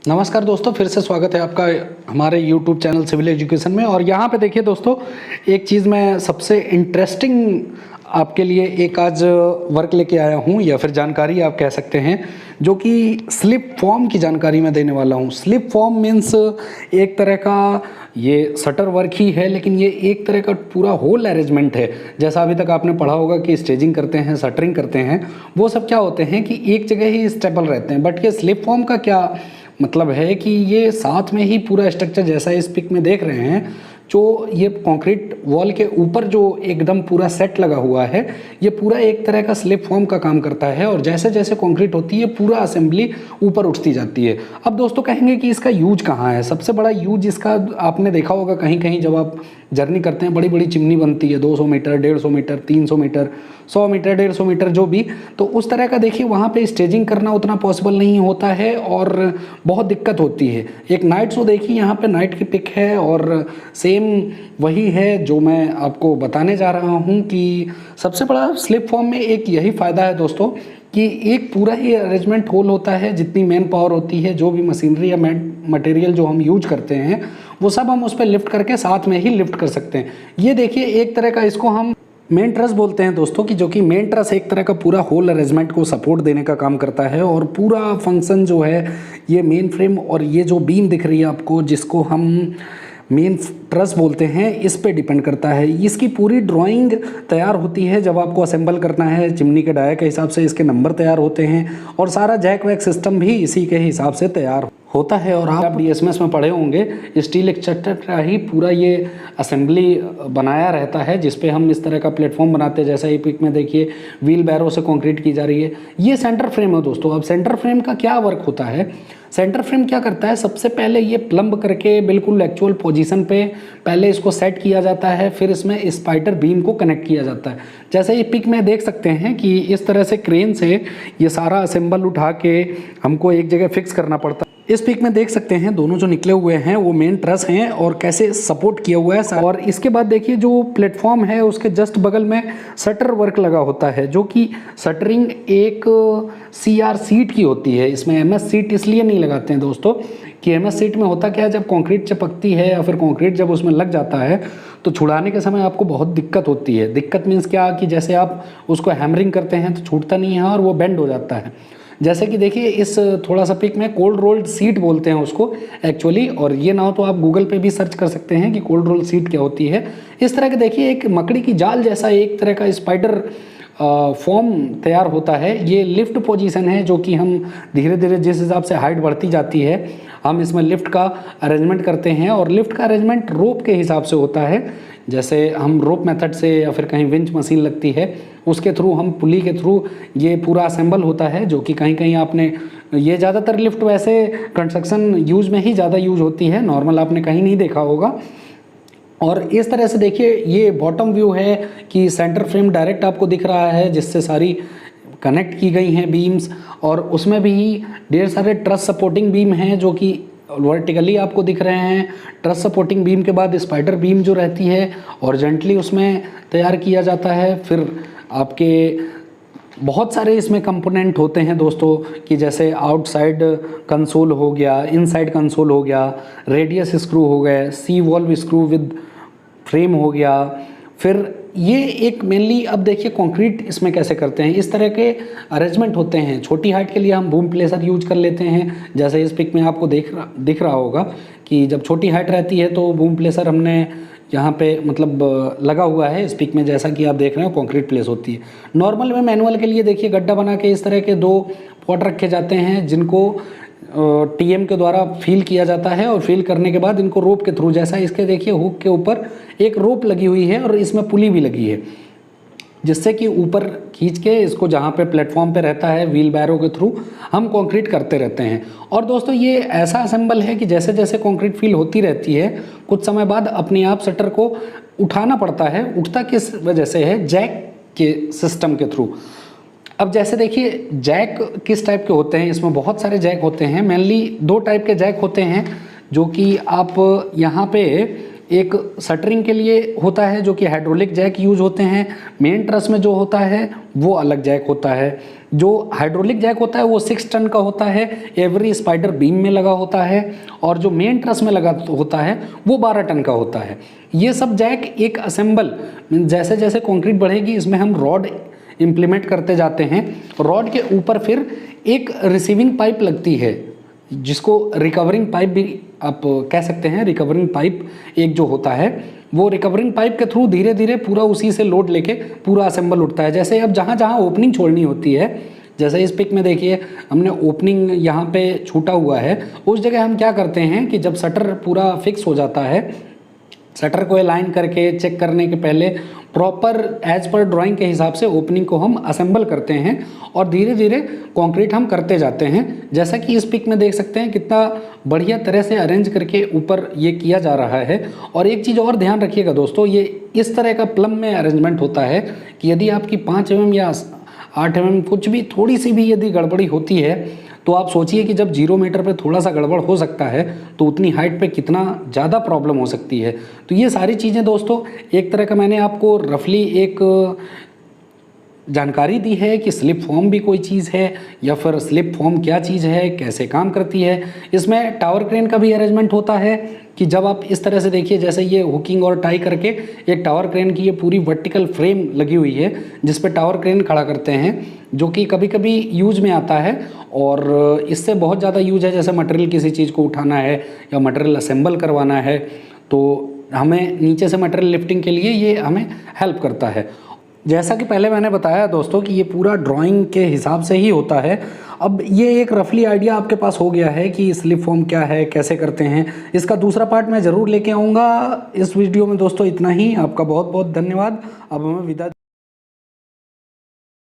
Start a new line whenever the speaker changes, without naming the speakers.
नमस्कार दोस्तों, फिर से स्वागत है आपका हमारे YouTube चैनल सिविल एजुकेशन में। और यहाँ पे देखिए दोस्तों, एक चीज़ मैं सबसे इंटरेस्टिंग आपके लिए एक आज वर्क लेके आया हूँ, या फिर जानकारी आप कह सकते हैं, जो कि स्लिप फॉर्म की जानकारी मैं देने वाला हूँ। स्लिप फॉर्म मीन्स एक तरह का ये शटर वर्क ही है, लेकिन ये एक तरह का पूरा होल अरेंजमेंट है। जैसा अभी तक आपने पढ़ा होगा कि स्टेजिंग करते हैं, शटरिंग करते हैं, वो सब क्या होते हैं कि एक जगह ही स्टेबल रहते हैं। बट ये स्लिप फॉर्म का क्या मतलब है कि ये साथ में ही पूरा स्ट्रक्चर, जैसा इस पिक में देख रहे हैं, जो ये कंक्रीट वॉल के ऊपर जो एकदम पूरा सेट लगा हुआ है, ये पूरा एक तरह का स्लिप फॉर्म का काम करता है। और जैसे जैसे कंक्रीट होती है, पूरा असेंबली ऊपर उठती जाती है। अब दोस्तों कहेंगे कि इसका यूज कहाँ है? सबसे बड़ा यूज इसका आपने देखा होगा कहीं कहीं, जब आप जर्नी करते हैं, बड़ी बड़ी चिमनी बनती है 200 metre, 150 metre, 300 metre, 100 metre, 150 metre, जो भी। तो उस तरह का देखिए, वहाँ पे स्टेजिंग करना उतना पॉसिबल नहीं होता है और बहुत दिक्कत होती है। एक नाइट शो देखिए, यहाँ पे नाइट की पिक है और सेम वही है जो मैं आपको बताने जा रहा हूँ कि सबसे बड़ा स्लिप फॉर्म में एक यही फ़ायदा है दोस्तों कि एक पूरा ही अरेंजमेंट होल होता है। जितनी मेन पावर होती है, जो भी मशीनरी या मटेरियल जो हम यूज करते हैं, वो सब हम उस पर लिफ्ट करके साथ में ही लिफ्ट कर सकते हैं। ये देखिए, एक तरह का इसको हम मेन ट्रस बोलते हैं दोस्तों, कि जो कि मेन ट्रस एक तरह का पूरा होल अरेंजमेंट को सपोर्ट देने का काम करता है। और पूरा फंक्शन जो है, ये मेन फ्रेम और ये जो बीम दिख रही है आपको, जिसको हम मेन ट्रस बोलते हैं, इस पे डिपेंड करता है। इसकी पूरी ड्राइंग तैयार होती है जब आपको असेंबल करना है। चिमनी के डाया के हिसाब से इसके नंबर तैयार होते हैं और सारा जैक वैक सिस्टम भी इसी के हिसाब से तैयार होता है। और आप डीएसएमएस में पढ़े होंगे, स्टील एक्सट्रैक्टर का ही पूरा ये असेंबली बनाया रहता है, जिसपे हम इस तरह का प्लेटफॉर्म बनाते हैं। जैसा ये पिक में देखिए, व्हील बैरो से कंक्रीट की जा रही है। ये सेंटर फ्रेम है दोस्तों। अब सेंटर फ्रेम का क्या वर्क होता है? सेंटर फ्रेम क्या करता है? सबसे पहले ये प्लम्ब करके बिल्कुल एक्चुअल पोजीशन पे पहले इसको सेट किया जाता है, फिर इसमें स्पाइडर बीम को कनेक्ट किया जाता है। जैसे ये पिक में देख सकते हैं कि इस तरह से क्रेन से ये सारा असेंबल उठा के हमको एक जगह फिक्स करना पड़ता है। इस पिक में देख सकते हैं दोनों जो निकले हुए हैं वो मेन ट्रस हैं और कैसे सपोर्ट किया हुआ है। और इसके बाद देखिए, जो प्लेटफॉर्म है उसके जस्ट बगल में शटर वर्क लगा होता है, जो कि शटरिंग एक CR सीट की होती है। इसमें MS सीट इसलिए नहीं लगाते हैं दोस्तों कि MS सीट में होता क्या है, जब कंक्रीट चपकती है या फिर कंक्रीट जब उसमें लग जाता है, तो छुड़ाने के समय आपको बहुत दिक्कत होती है। दिक्कत मीन्स क्या कि जैसे आप उसको हैमरिंग करते हैं तो छूटता नहीं है और वो बेंड हो जाता है। जैसे कि देखिए, इस थोड़ा सा पिक में कोल्ड रोल्ड सीट बोलते हैं उसको एक्चुअली। और ये ना हो तो आप गूगल पे भी सर्च कर सकते हैं कि कोल्ड रोल्ड सीट क्या होती है। इस तरह के देखिए, एक मकड़ी की जाल जैसा एक तरह का स्पाइडर फॉर्म तैयार होता है। ये लिफ्ट पोजीशन है, जो कि हम धीरे धीरे जिस हिसाब से हाइट बढ़ती जाती है, हम इसमें लिफ्ट का अरेंजमेंट करते हैं। और लिफ्ट का अरेंजमेंट रोप के हिसाब से होता है। जैसे हम रोप मेथड से या फिर कहीं विंच मशीन लगती है, उसके थ्रू, हम पुली के थ्रू ये पूरा असेंबल होता है। जो कि कहीं कहीं आपने ये ज़्यादातर लिफ्ट वैसे कंस्ट्रक्शन यूज में ही ज़्यादा यूज होती है, नॉर्मल आपने कहीं नहीं देखा होगा। और इस तरह से देखिए, ये बॉटम व्यू है कि सेंटर फ्रेम डायरेक्ट आपको दिख रहा है, जिससे सारी कनेक्ट की गई हैं बीम्स। और उसमें भी ढेर सारे ट्रस सपोर्टिंग बीम हैं, जो कि वर्टिकली आपको दिख रहे हैं। ट्रस सपोर्टिंग बीम के बाद स्पाइडर बीम जो रहती है, हॉरिजॉन्टली उसमें तैयार किया जाता है। फिर आपके बहुत सारे इसमें कंपोनेंट होते हैं दोस्तों, कि जैसे आउटसाइड कंसोल हो गया, इनसाइड कंसोल हो गया, रेडियस स्क्रू हो गए, सी वॉल्व स्क्रू विद फ्रेम हो गया। फिर ये एक मेनली, अब देखिए कंक्रीट इसमें कैसे करते हैं, इस तरह के अरेंजमेंट होते हैं। छोटी हाइट के लिए हम बूम प्लेसर यूज कर लेते हैं। जैसे इस पिक में आपको दिख रहा होगा कि जब छोटी हाइट रहती है तो बूम प्लेसर हमने यहाँ पे मतलब लगा हुआ है। इस पिक में जैसा कि आप देख रहे हो, कंक्रीट प्लेस होती है। नॉर्मल में मैनुअल के लिए देखिए, गड्ढा बना के इस तरह के 2 पॉट रखे जाते हैं, जिनको TM के द्वारा फील किया जाता है। और फील करने के बाद इनको रोप के थ्रू, जैसा इसके देखिए हुक के ऊपर एक रोप लगी हुई है और इसमें पुली भी लगी है, जिससे कि ऊपर खींच के इसको जहाँ पे प्लेटफॉर्म पे रहता है, व्हील बैरो के थ्रू हम कंक्रीट करते रहते हैं। और दोस्तों, ये ऐसा असेंबल है कि जैसे जैसे कंक्रीट फील होती रहती है, कुछ समय बाद अपने आप शटर को उठाना पड़ता है। उठता किस वजह से है? जैक के सिस्टम के थ्रू। अब जैसे देखिए, जैक किस टाइप के होते हैं? इसमें बहुत सारे जैक होते हैं। मेनली 2 टाइप के जैक होते हैं, जो कि आप यहाँ पे एक शटरिंग के लिए होता है, जो कि हाइड्रोलिक जैक यूज होते हैं। मेन ट्रस में जो होता है वो अलग जैक होता है। जो हाइड्रोलिक जैक होता है वो 6 टन का होता है, एवरी स्पाइडर बीम में लगा होता है, और जो मेन ट्रस में लगा होता है वो 12 टन का होता है। ये सब जैक एक असेंबल, जैसे जैसे कंक्रीट बढ़ेगी इसमें हम रॉड इम्प्लीमेंट करते जाते हैं। रॉड के ऊपर फिर एक रिसीविंग पाइप लगती है, जिसको रिकवरिंग पाइप भी आप कह सकते हैं। रिकवरिंग पाइप एक जो होता है, वो रिकवरिंग पाइप के थ्रू धीरे धीरे पूरा उसी से लोड लेके पूरा असेंबल उठता है। जैसे अब जहाँ जहाँ ओपनिंग छोड़नी होती है, जैसे इस पिक में देखिए हमने ओपनिंग यहाँ पे छूटा हुआ है, उस जगह हम क्या करते हैं कि जब शटर पूरा फिक्स हो जाता है, शटर को अलाइन करके चेक करने के पहले प्रॉपर एज पर ड्राइंग के हिसाब से ओपनिंग को हम असेंबल करते हैं और धीरे धीरे कंक्रीट हम करते जाते हैं। जैसा कि इस पिक में देख सकते हैं कितना बढ़िया तरह से अरेंज करके ऊपर ये किया जा रहा है। और एक चीज़ और ध्यान रखिएगा दोस्तों, ये इस तरह का प्लम में अरेंजमेंट होता है कि यदि आपकी 5 mm या 8 mm कुछ भी थोड़ी सी भी यदि गड़बड़ी होती है, तो आप सोचिए कि जब 0 मीटर पे थोड़ा सा गड़बड़ हो सकता है तो उतनी हाइट पे कितना ज़्यादा प्रॉब्लम हो सकती है। तो ये सारी चीज़ें दोस्तों एक तरह का मैंने आपको रफली एक जानकारी दी है कि स्लिप फॉर्म भी कोई चीज़ है या फिर स्लिप फॉर्म क्या चीज़ है, कैसे काम करती है। इसमें टावर क्रेन का भी अरेंजमेंट होता है कि जब आप इस तरह से देखिए, जैसे ये हुकिंग और टाई करके एक टावर क्रेन की ये पूरी वर्टिकल फ्रेम लगी हुई है जिस पे टावर क्रेन खड़ा करते हैं, जो कि कभी कभी यूज में आता है और इससे बहुत ज़्यादा यूज है। जैसे मटेरियल किसी चीज़ को उठाना है या मटेरियल असेंबल करवाना है, तो हमें नीचे से मटेरियल लिफ्टिंग के लिए ये हमें हेल्प करता है। जैसा कि पहले मैंने बताया दोस्तों कि ये पूरा ड्राइंग के हिसाब से ही होता है। अब ये एक रफली आइडिया आपके पास हो गया है कि स्लिप फॉर्म क्या है, कैसे करते हैं। इसका दूसरा पार्ट मैं ज़रूर लेके आऊँगा। इस वीडियो में दोस्तों इतना ही। आपका बहुत बहुत धन्यवाद। अब हमें विदा